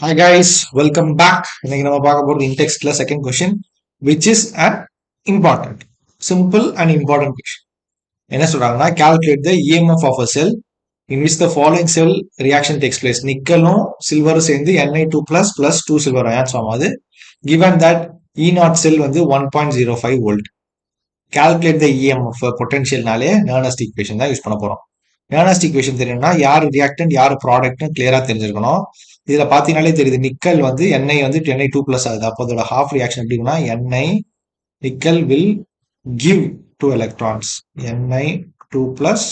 Hi guys, welcome back. இன்னைக்கு நம்ம பார்க்க போறது இன்டெக்ஸ்ட்ல second question which is an important simple and important question. என்ன சொல்றாங்கன்னா calculate the EMF of a cell in which the following cell reaction takes place. நிக்கலும் சில்வரும் சேர்ந்து Ni2 plus 2 silver ions form ஆகுது. Given that E0 cell வந்து 1.05 volt. Calculate the EMF potentialனாலே Nernst equation தான் use பண்ண போறோம். Nernst equation தெரியும்னா யார் reactant யார் ப்ராடக்ட்னு கிளியரா தெரிஞ்சிருக்கணும். இதுல பாத்தீங்கன்னாலே தெரியுது நிக்கல் வந்து Ni வந்து Ni2 பிளஸ் ஆகுது. அப்போ அதோட ஹாஃப் ரியாக்ஷன் எப்படின்னா Ni nickel will give 2 electrons Ni2 plus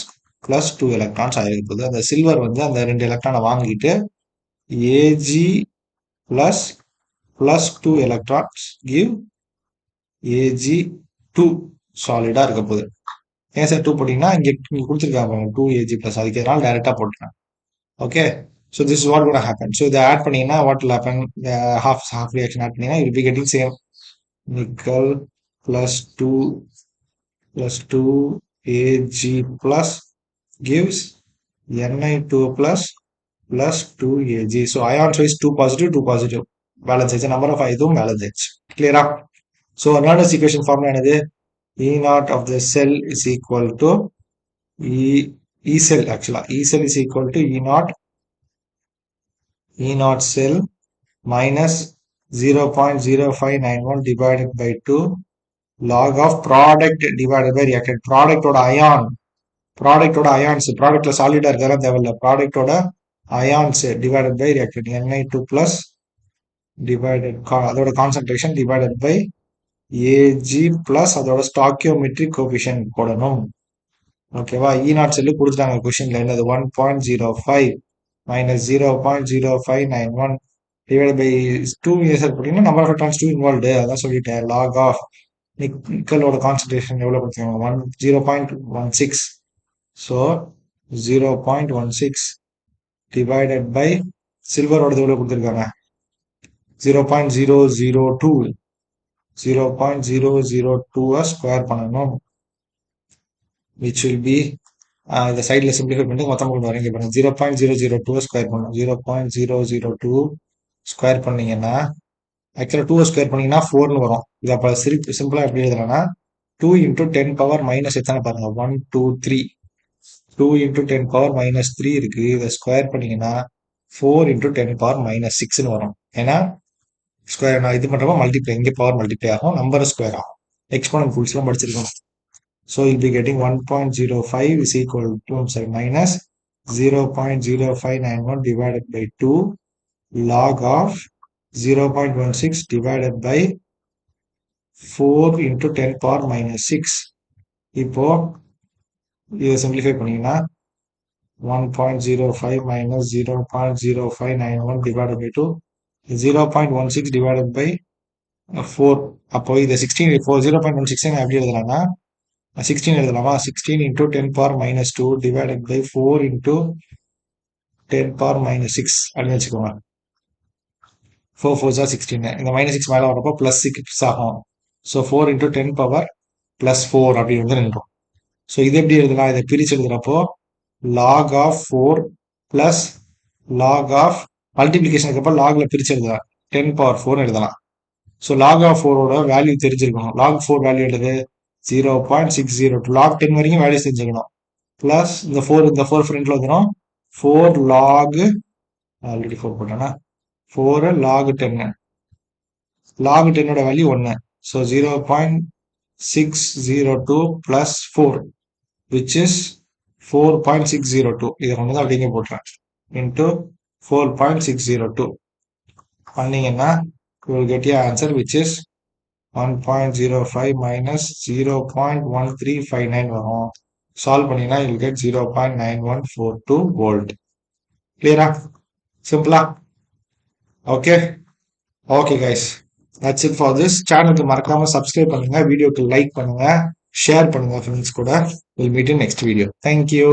2 electrons ஆகிருக்குது. அந்த சில்வர் வந்து அந்த 2 எலக்ட்ரானை வாங்கிட்டு Ag plus 2 electrons give Ag2 சாலிடா இருக்க போகுது. ஏன் சார் 2 போட்டீங்கன்னா இங்க கொடுத்துருக்காங்க 2Ag பிளஸ் அதுக்கு எதனால டைரக்டா போட்டுருக்கேன். Okay, so this is what going to happen. So the add பண்ணீங்கன்னா what will happen, the half reaction add பண்ணீங்கன்னா you will be getting same nickel plus 2 Ag plus gives Ni2 plus 2 Ag. So ion choice 2 positive balance ஆச்சு, number of இதுவும் balance ஆச்சு. Clear? So Nernst equation formula என்னது? E naught of the cell is equal to E cell actually. E cell is equal to E naught cell minus 0.0591 divided by 2 log of product divided by reactant. Product ஓட ions, productல solid இருக்கலாம் தேவையில்ல, product ஓட ions divided by reactant Ni2 plus divided அதோட concentration divided by Ag plus அதோட stoichiometric coefficient போடணும். ஓகேவா? E naught cell கொடுத்துட்டாங்க கொஸ்டின்ல என்னது 1.05 minus 0.0591 divided by 2 years போட்டீங்கன்னா number of electrons 2 involved, அதான் சொல்லிட்டேன். log of நிக்கலோட கான்சன்ட்ரேஷன் எவ்வளவு கொடுத்துருக்காங்க 0.16, so 0.16 divided by சில்வரோட எவ்வளவு கொடுத்துருக்காங்க 0.002 ஸ்கொயர் பண்ணணும், which will be இந்த சைட்ல சிம்பிளிஃபை பண்ணிட்டு மொத்தம் கொண்டு வரீங்க பாருங்க 0.002 ஸ்கொயர் பண்ணணும். 0.002 ஸ்கொயர் பண்ணீங்கன்னா ஆக்சுவலா 2 ஸ்கொயர் பண்ணீங்கன்னா 4ன்னு வரும். இது அப்ப சிம்பிளா எப்படி எழுதலாம்னா 2 into 10 பவர் மைனஸ் எத்தனை பாருங்க 1 2 3 2 into 10 பவர் மைனஸ் 3 இருக்கு. இதை ஸ்கொயர் பண்ணீங்கன்னா 4 into 10 பவர் மைனஸ் 6ன்னு வரும். ஏன்னா ஸ்கொயர் நான் இது பண்றப்ப மல்டிப்ளை, இங்கே பவர் மல்டிப்ளை ஆகும், நம்பர் ஸ்கொயர் ஆகும். எக்ஸ்போனன்ட் ரூல்ஸ்லாம் படிச்சிருக்கணும். So you'll be getting 1.05 is equal to minus 0.0591 divided by 2 log of 0.16 divided by 4 into 10 power minus 6. இப்போ இதை சிம்பிளிஃபை பண்ணீங்கன்னா 1.05 minus 0.0591 divided by 2 0.16 divided by 4. அப்போ இதை 16 0.16 எப்படி எழுதலாம்னா 16 எழுதலாமா 16 into 10 power minus 2 divided by 4 into 10 power minus 6 அப்படின்னு வச்சுக்கோங்க. 4 4 16, இந்த minus 6 மேல வரப்போ plus 6 ஆகும். ஸோ 4 into 10 power plus 4 அப்படி வந்து நின்றோம். ஸோ இது எப்படி எழுதலாம், இதை பிரிச்சு எழுதுறப்போ log of 4 plus log of மல்டிபிளிகேஷனுக்கு அப்புறம் லாக்ல பிரிச்சு எழுதலாம் 10 power 4 எழுதலாம். ஸோ log of 4 ஓட வேல்யூ தெரிஞ்சிருக்கணும். log 4 வேல்யூ எழுது 0.602, log 10 வரைக்கும் வேல்யூ தெரிஞ்சுக்கணும். பிளஸ் இந்த 4 ஃப்ரண்ட்ல வந்துடும் 4 log ஆல்ரெடி 4 போட்டோம்னா 4 log 10, log 10ஓட value 1. So 0.602 plus 4 which is 4.602. இதை கொண்டு தான் அப்படிங்க போட்டுறேன் into 4.602 பண்ணீங்கன்னா you will get your answer which is 1.05 minus 0.1359 வரும். சால்வ் பண்ணீங்கன்னா you will get 0.9142 volt. கிளியரா? சிம்பிளா? Okay okay guys, that's it for this. சேனலுக்கு மறக்காம சப்ஸ்கிரைப் பண்ணுங்க, வீடியோக்கு லைக் பண்ணுங்க, ஷேர் பண்ணுங்க ஃப்ரெண்ட்ஸ் கூட. We'll meet in next video. Thank you.